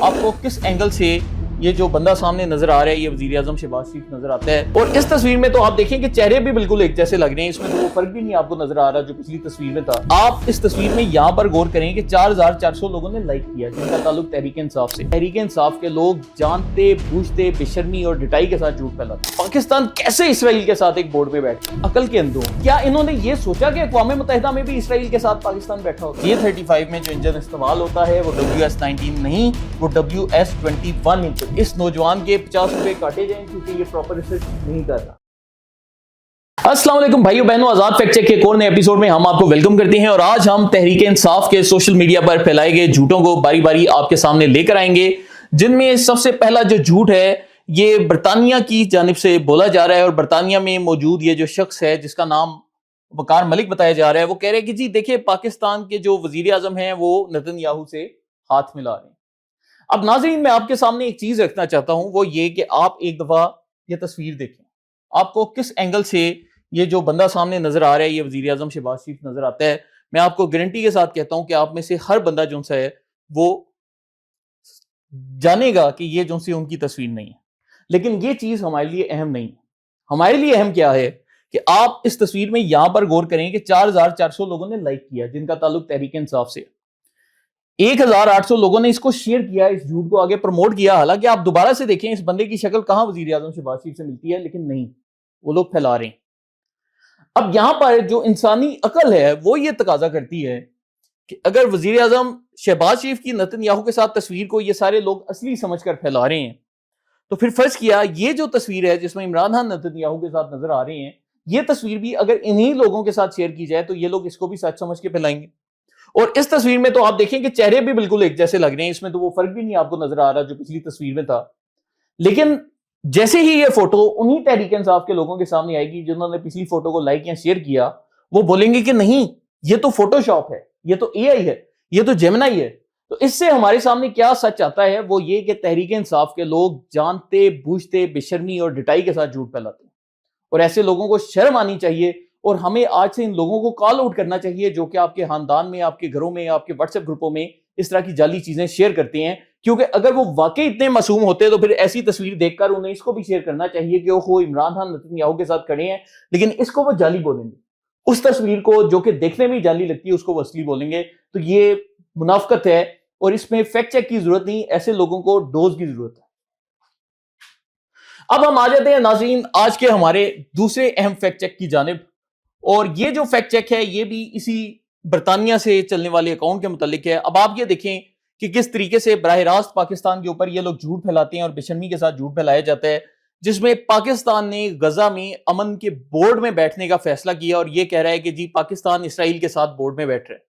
آپ کو کس اینگل سے یہ جو بندہ سامنے نظر آ رہا ہے یہ وزیر اعظم شہباز شریف نظر آتا ہے. اور اس تصویر میں تو آپ دیکھیں کہ چہرے بھی بالکل ایک جیسے لگ رہے ہیں, اس میں تو وہ فرق بھی نہیں آپ کو نظر آ رہا جو پچھلی تصویر میں تھا. آپ اس تصویر میں یہاں پر غور کریں کہ 4400 لوگوں نے لائک کیا جن کا تعلق تحریک انصاف سے. تحریک انصاف کے لوگ جانتے بوجھتے بے شرمی اور ڈٹائی کے ساتھ جھوٹ پھیلاتے. پاکستان کیسے اسرائیل کے ساتھ ایک بورڈ میں بیٹھے عقل کے اندھوں؟ کیا انہوں نے یہ سوچا کہ اقوام متحدہ میں بھی اسرائیل کے ساتھ پاکستان بیٹھا ہوتا؟ J-35 میں جو انجن استعمال ہوتا ہے وہ WS-19 نہیں, وہ WS-21 انجن. اس نوجوان کے 50 روپے کاٹے جائیں کیونکہ یہ پراپر ریسرچ نہیں کر رہا. السلام علیکم بھائیو بہنوں, آزاد فیکٹ چیک کے ایک اور نئے ایپیسوڈ میں ہم آپ کو ویلکم کرتے ہیں. اور آج ہم تحریک انصاف کے سوشل میڈیا پر پھیلائے گئے جھوٹوں کو باری باری آپ کے سامنے لے کر آئیں گے, جن میں سب سے پہلا جو جھوٹ ہے یہ برطانیہ کی جانب سے بولا جا رہا ہے. اور برطانیہ میں موجود یہ جو شخص ہے جس کا نام وقار ملک بتایا جا رہا ہے, وہ کہہ رہے ہیں کہ جی دیکھیں پاکستان کے جو وزیر اعظم ہیں وہ نتن یاہو سے ہاتھ ملا رہے ہیں. اب ناظرین میں آپ کے سامنے ایک چیز رکھنا چاہتا ہوں, وہ یہ کہ آپ ایک دفعہ یہ تصویر دیکھیں. آپ کو کس اینگل سے یہ جو بندہ سامنے نظر آ رہا ہے یہ وزیر اعظم شہباز شریف نظر آتا ہے. میں آپ کو گارنٹی کے ساتھ کہتا ہوں کہ آپ میں سے ہر بندہ جو سا ہے وہ جانے گا کہ یہ جو سی ان کی تصویر نہیں ہے. لیکن یہ چیز ہمارے لیے اہم نہیں ہے. ہمارے لیے اہم کیا ہے کہ آپ اس تصویر میں یہاں پر غور کریں کہ 4400 لوگوں نے لائک کیا جن کا تعلق تحریک انصاف سے. 1800 لوگوں نے اس کو شیئر کیا, اس جھوٹ کو آگے پروموٹ کیا. حالانکہ آپ دوبارہ سے دیکھیں اس بندے کی شکل کہاں وزیر اعظم شہباز شریف سے ملتی ہے, لیکن نہیں, وہ لوگ پھیلا رہے ہیں. اب یہاں پر جو انسانی عقل ہے وہ یہ تقاضا کرتی ہے کہ اگر وزیر اعظم شہباز شریف کی نتن یاہو کے ساتھ تصویر کو یہ سارے لوگ اصلی سمجھ کر پھیلا رہے ہیں, تو پھر فرض کیا یہ جو تصویر ہے جس میں عمران خان نتن یاہو کے ساتھ نظر آ رہے ہیں, یہ تصویر بھی اگر انہی لوگوں کے ساتھ شیئر کی جائے تو یہ لوگ اس کو بھی سچ سمجھ کے پھیلائیں گے. اور اس تصویر میں تو آپ دیکھیں کہ چہرے بھی بالکل ایک جیسے لگ رہے ہیں, اس میں تو وہ فرق بھی نہیں آپ کو نظر آ رہا جو پچھلی تصویر میں تھا. لیکن جیسے ہی یہ فوٹو انہی تحریک انصاف کے لوگوں کے سامنے آئے گی جنہوں نے پچھلی فوٹو کو لائک یا شیئر کیا, وہ بولیں گے کہ نہیں یہ تو فوٹو شاپ ہے, یہ تو اے آئی ہے, یہ تو جیمنائی ہے. تو اس سے ہمارے سامنے کیا سچ آتا ہے وہ یہ کہ تحریک انصاف کے لوگ جانتے بوجھتے بے شرمی اور ڈٹائی کے ساتھ جھوٹ پھیلاتے ہیں. اور ایسے لوگوں کو شرم آنی چاہیے, اور ہمیں آج سے ان لوگوں کو کال آؤٹ کرنا چاہیے جو کہ آپ کے خاندان میں, آپ کے گھروں میں, آپ کے واٹس ایپ گروپوں میں اس طرح کی جعلی چیزیں شیئر کرتے ہیں. کیونکہ اگر وہ واقعی اتنے معصوم ہوتے تو پھر ایسی تصویر دیکھ کر انہیں اس کو بھی شیئر کرنا چاہیے کہ وہ عمران خان نتن یاہو کے ساتھ کھڑے ہیں, لیکن اس کو وہ جعلی بولیں گے. اس تصویر کو جو کہ دیکھنے میں جعلی لگتی ہے اس کو وہ اصلی بولیں گے. تو یہ منافقت ہے اور اس میں فیکٹ چیک کی ضرورت نہیں, ایسے لوگوں کو ڈوز کی ضرورت ہے. اب ہم آ جاتے ہیں ناظرین آج کے ہمارے دوسرے اہم فیکٹ چیک کی جانب. اور یہ جو فیکٹ چیک ہے یہ بھی اسی برطانیہ سے چلنے والے اکاؤنٹ کے متعلق ہے. اب آپ یہ دیکھیں کہ کس طریقے سے براہ راست پاکستان کے اوپر یہ لوگ جھوٹ پھیلاتے ہیں اور بے شرمی کے ساتھ جھوٹ پھیلایا جاتا ہے, جس میں پاکستان نے غزہ میں امن کے بورڈ میں بیٹھنے کا فیصلہ کیا اور یہ کہہ رہا ہے کہ جی پاکستان اسرائیل کے ساتھ بورڈ میں بیٹھ رہا ہے.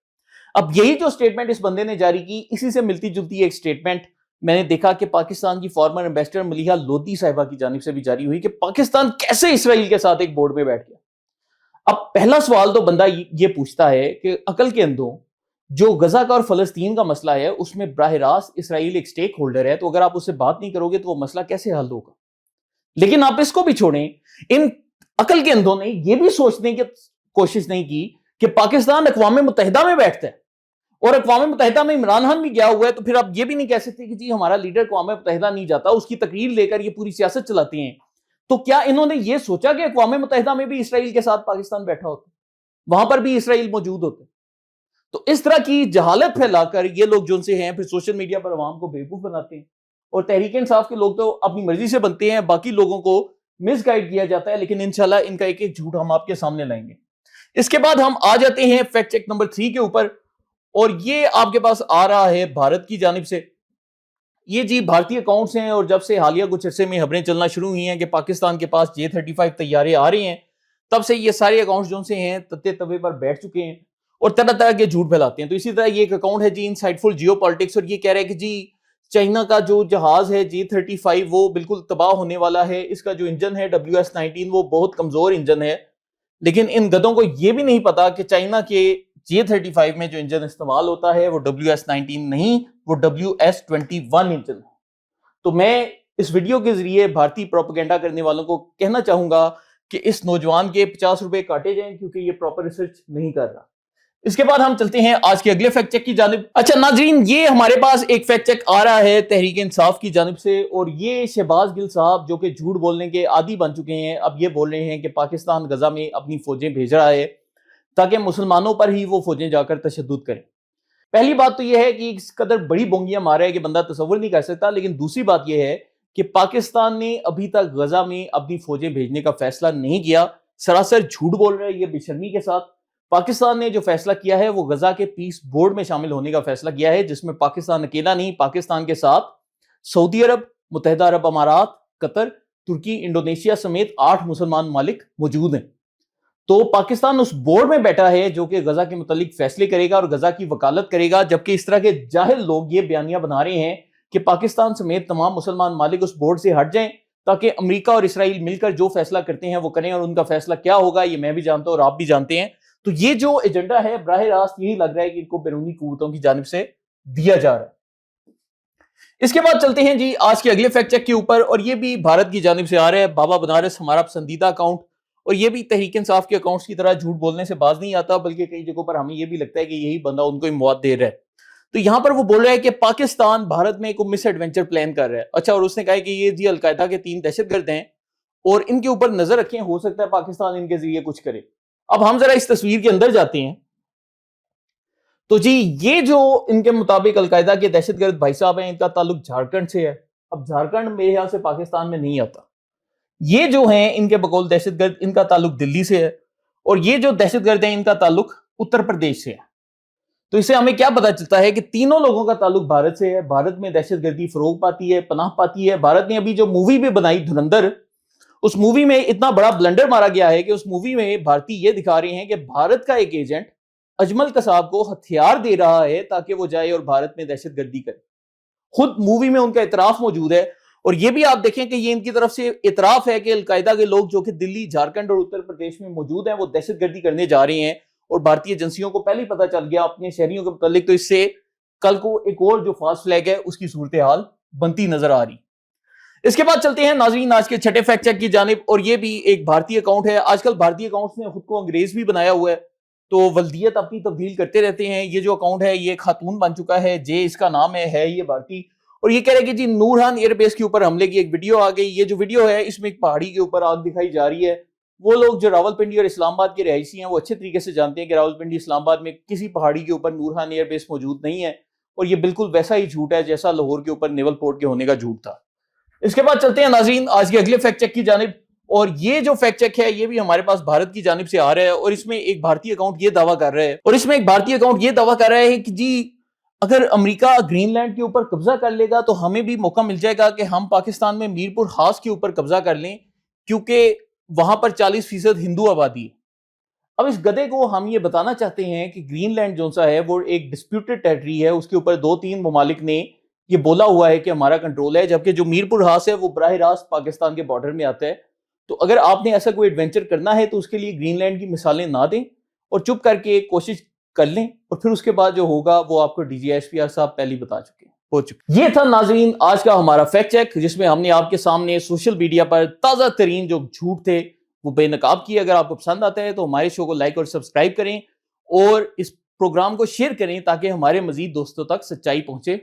اب یہی جو سٹیٹمنٹ اس بندے نے جاری کی, اسی سے ملتی جلتی ایک سٹیٹمنٹ میں نے دیکھا کہ پاکستان کی فارمر ایمبیسڈر ملیحہ لودھی صاحبہ کی جانب سے بھی جاری ہوئی کہ پاکستان کیسے اسرائیل کے ساتھ ایک بورڈ میں بیٹھ گیا. اب پہلا سوال تو بندہ یہ پوچھتا ہے کہ عقل کے اندھوں جو غزہ کا اور فلسطین کا مسئلہ ہے اس میں براہ راست اسرائیل ایک سٹیک ہولڈر ہے, تو اگر آپ اس سے بات نہیں کرو گے تو وہ مسئلہ کیسے حل ہوگا. لیکن آپ اس کو بھی چھوڑیں, ان عقل کے اندھوں نے یہ بھی سوچنے کی کوشش نہیں کی کہ پاکستان اقوام متحدہ میں بیٹھتا ہے اور اقوام متحدہ میں عمران خان بھی گیا ہوا ہے, تو پھر آپ یہ بھی نہیں کہہ سکتے کہ جی ہمارا لیڈر اقوام متحدہ نہیں جاتا, اس کی تقریر لے کر یہ پوری سیاست چلاتے ہیں. تو کیا انہوں نے یہ سوچا کہ اقوام متحدہ میں بھی اسرائیل کے ساتھ پاکستان بیٹھا ہوتا, وہاں پر بھی اسرائیل موجود ہوتے؟ تو اس طرح کی جہالت پھیلا کر یہ لوگ جو سے ہیں پھر سوشل میڈیا پر عوام کو بیوقوف بناتے ہیں. اور تحریک انصاف کے لوگ تو اپنی مرضی سے بنتے ہیں, باقی لوگوں کو مس گائیڈ کیا جاتا ہے. لیکن انشاءاللہ ان کا ایک ایک جھوٹ ہم آپ کے سامنے لائیں گے. اس کے بعد ہم آ جاتے ہیں فیکٹ چیک نمبر 3 کے اوپر, اور یہ آپ کے پاس آ رہا ہے بھارت کی جانب سے. یہ جی بھارتی اکاؤنٹس ہیں, اور جب سے حالیہ کچھ عرصے میں خبریں چلنا شروع ہوئی ہیں کہ پاکستان کے پاس J-35 طیارے آ رہے ہیں, تب سے یہ سارے اکاؤنٹس جو سے ہیں تتے توے پر بیٹھ چکے ہیں اور طرح طرح کے جھوٹ پھیلاتے ہیں. تو اسی طرح یہ ایک اکاؤنٹ ہے جی انسائٹفل جیو پالیٹکس, اور یہ کہہ رہا ہے کہ جی چائنا کا جو جہاز ہے J-35 وہ بالکل تباہ ہونے والا ہے, اس کا جو انجن ہے WS-19 وہ بہت کمزور انجن ہے. لیکن ان گدوں کو یہ بھی نہیں پتا کہ چائنا کے J-35 میں جو انجن استعمال ہوتا ہے وہ WS-19 نہیں, وہ WS-21 انجن ہے. تو میں اس ویڈیو کے ذریعے بھارتی پروپیگنڈا کرنے والوں کو کہنا چاہوں گا کہ اس نوجوان کے 50 روپے کاٹے جائیں کیونکہ یہ پراپر ریسرچ نہیں کر رہا. اس کے بعد ہم چلتے ہیں آج کے اگلے فیکٹ چیک کی جانب. اچھا ناظرین، یہ ہمارے پاس ایک فیکٹ چیک آ رہا ہے تحریک انصاف کی جانب سے، اور یہ شہباز گل صاحب جو کہ جھوٹ بولنے کے عادی بن چکے ہیں، اب یہ بول رہے ہیں کہ پاکستان غزہ میں اپنی فوجیں بھیج رہا ہے تاکہ مسلمانوں پر ہی وہ فوجیں جا کر تشدد کریں. پہلی بات تو یہ ہے کہ اس قدر بڑی بونگیاں مار رہا ہے کہ بندہ تصور نہیں کر سکتا. لیکن دوسری بات یہ ہے کہ پاکستان نے ابھی تک غزہ میں اپنی فوجیں بھیجنے کا فیصلہ نہیں کیا، سراسر جھوٹ بول رہا ہے یہ بے شرمی کے ساتھ. پاکستان نے جو فیصلہ کیا ہے وہ غزہ کے پیس بورڈ میں شامل ہونے کا فیصلہ کیا ہے، جس میں پاکستان اکیلا نہیں، پاکستان کے ساتھ سعودی عرب، متحدہ عرب امارات، قطر، ترکی، انڈونیشیا سمیت 8 مسلمان ممالک موجود ہیں. تو پاکستان اس بورڈ میں بیٹھا ہے جو کہ غزہ کے متعلق فیصلے کرے گا اور غزہ کی وکالت کرے گا، جبکہ اس طرح کے جاہل لوگ یہ بیانیہ بنا رہے ہیں کہ پاکستان سمیت تمام مسلمان ممالک اس بورڈ سے ہٹ جائیں تاکہ امریکہ اور اسرائیل مل کر جو فیصلہ کرتے ہیں وہ کریں، اور ان کا فیصلہ کیا ہوگا یہ میں بھی جانتا ہوں اور آپ بھی جانتے ہیں. تو یہ جو ایجنڈا ہے براہ راست یہی لگ رہا ہے کہ ان کو بیرونی قوتوں کی جانب سے دیا جا رہا ہے. اس کے بعد چلتے ہیں جی آج کے اگلے فیکٹ چیک کے اوپر، اور یہ بھی بھارت کی جانب سے آ رہا ہے. بابا بنارس ہمارا پسندیدہ اکاؤنٹ، اور یہ بھی تحریک انصاف کے اکاؤنٹس کی طرح جھوٹ بولنے سے باز نہیں آتا، بلکہ کئی جگہوں پر ہمیں یہ بھی لگتا ہے کہ یہی بندہ ان کو مواد دے رہا ہے. تو یہاں پر وہ بول رہا ہے کہ پاکستان بھارت میں کوئی مس ایڈونچر پلان کر رہا ہے. اچھا، اور اس نے کہا کہ یہ جی القاعدہ کے 3 دہشت گرد ہیں اور ان کے اوپر نظر رکھیں، ہو سکتا ہے پاکستان ان کے ذریعے کچھ کرے. اب ہم ذرا اس تصویر کے اندر جاتے ہیں تو جی یہ جو ان کے مطابق القاعدہ کے دہشت گرد بھائی صاحب ہیں، ان کا تعلق جھارکھنڈ سے ہے. اب جھارکھنڈ میرے خیال سے پاکستان میں نہیں آتا. یہ جو ہیں ان کے بقول دہشت گرد، ان کا تعلق دلی سے ہے، اور یہ جو دہشت گرد ہیں ان کا تعلق اتر پردیش سے ہے. تو اس سے ہمیں کیا پتا چلتا ہے کہ تینوں لوگوں کا تعلق بھارت سے ہے. بھارت میں دہشت گردی فروغ پاتی ہے، پناہ پاتی ہے. بھارت نے ابھی جو مووی بھی بنائی دھرندر، اس مووی میں اتنا بڑا بلنڈر مارا گیا ہے کہ اس مووی میں بھارتی یہ دکھا رہے ہیں کہ بھارت کا ایک ایجنٹ اجمل قصاب کو ہتھیار دے رہا ہے تاکہ وہ جائے اور بھارت میں دہشت گردی کرے. خود مووی میں ان کا اعتراف موجود ہے. اور یہ بھی آپ دیکھیں کہ یہ ان کی طرف سے اعتراف ہے کہ القاعدہ کے لوگ جو کہ دلی، جھارکھنڈ اور اتر پردیش میں موجود ہیں وہ دہشت گردی کرنے جا رہے ہیں، اور بھارتی ایجنسیوں کو پہلے ہی پتہ چل گیا اپنے شہریوں کے متعلق. تو اس سے کل کو ایک اور جو فاسٹ فلیگ ہے اس کی صورتحال بنتی نظر آ رہی. اس کے بعد چلتے ہیں ناظرین آج کے چھٹے فیکٹ چیک کی جانب، اور یہ بھی ایک بھارتی اکاؤنٹ ہے. آج کل بھارتی اکاؤنٹس نے خود کو انگریز بھی بنایا ہوا ہے، تو ولدیت اپنی تبدیل کرتے رہتے ہیں. یہ جو اکاؤنٹ ہے یہ خاتون بن چکا ہے، جے اس کا نام ہے یہ بھارتی، اور یہ کہہ رہے کہ جی نورہان ایئر بیس کے اوپر حملے کی ایک ویڈیو آ گئی. یہ جو ویڈیو ہے اس میں ایک پہاڑی کے اوپر آگ دکھائی جا رہی ہے. وہ لوگ جو راولپنڈی اور اسلام آباد کے رہائشی ہیں وہ اچھے طریقے سے جانتے ہیں کہ راولپنڈی، اسلام آباد میں کسی پہاڑی کے اوپر نورہان ایئر بیس موجود نہیں ہے، اور یہ بالکل ویسا ہی جھوٹ ہے جیسا لاہور کے اوپر نیول پورٹ کے ہونے کا جھوٹ تھا. اس کے بعد چلتے ہیں ناظرین آج کے اگلے فیکٹ چیک کی جانب، اور یہ جو فیکٹ چیک ہے یہ بھی ہمارے پاس بھارت کی جانب سے آ رہا ہے. اور اس میں ایک بھارتی اکاؤنٹ یہ دعویٰ کر رہا ہے کہ جی اگر امریکہ گرین لینڈ کے اوپر قبضہ کر لے گا تو ہمیں بھی موقع مل جائے گا کہ ہم پاکستان میں میرپور خاص کے اوپر قبضہ کر لیں، کیونکہ وہاں پر 40% ہندو آبادی ہے. اب اس گدے کو ہم یہ بتانا چاہتے ہیں کہ گرین لینڈ جو سا ہے وہ ایک ڈسپیوٹڈ ٹیریٹری ہے، اس کے اوپر 2-3 ممالک نے یہ بولا ہوا ہے کہ ہمارا کنٹرول ہے، جبکہ جو میرپور خاص ہے وہ براہ راست پاکستان کے بارڈر میں آتا ہے. تو اگر آپ نے ایسا کوئی ایڈونچر کرنا ہے تو اس کے لیے گرین لینڈ کی مثالیں نہ دیں اور چپ کر کے کوشش کر لیں، اور پھر اس کے بعد جو ہوگا وہ آپ کو D G S P R صاحب پہلے بتا چکے ہیں. یہ تھا ناظرین آج کا ہمارا فیکٹ چیک، جس میں ہم نے آپ کے سامنے سوشل میڈیا پر تازہ ترین جو جھوٹ تھے وہ بے نقاب کیے. اگر آپ کو پسند آتا ہے تو ہمارے شو کو لائک اور سبسکرائب کریں، اور اس پروگرام کو شیئر کریں تاکہ ہمارے مزید دوستوں تک سچائی پہنچے.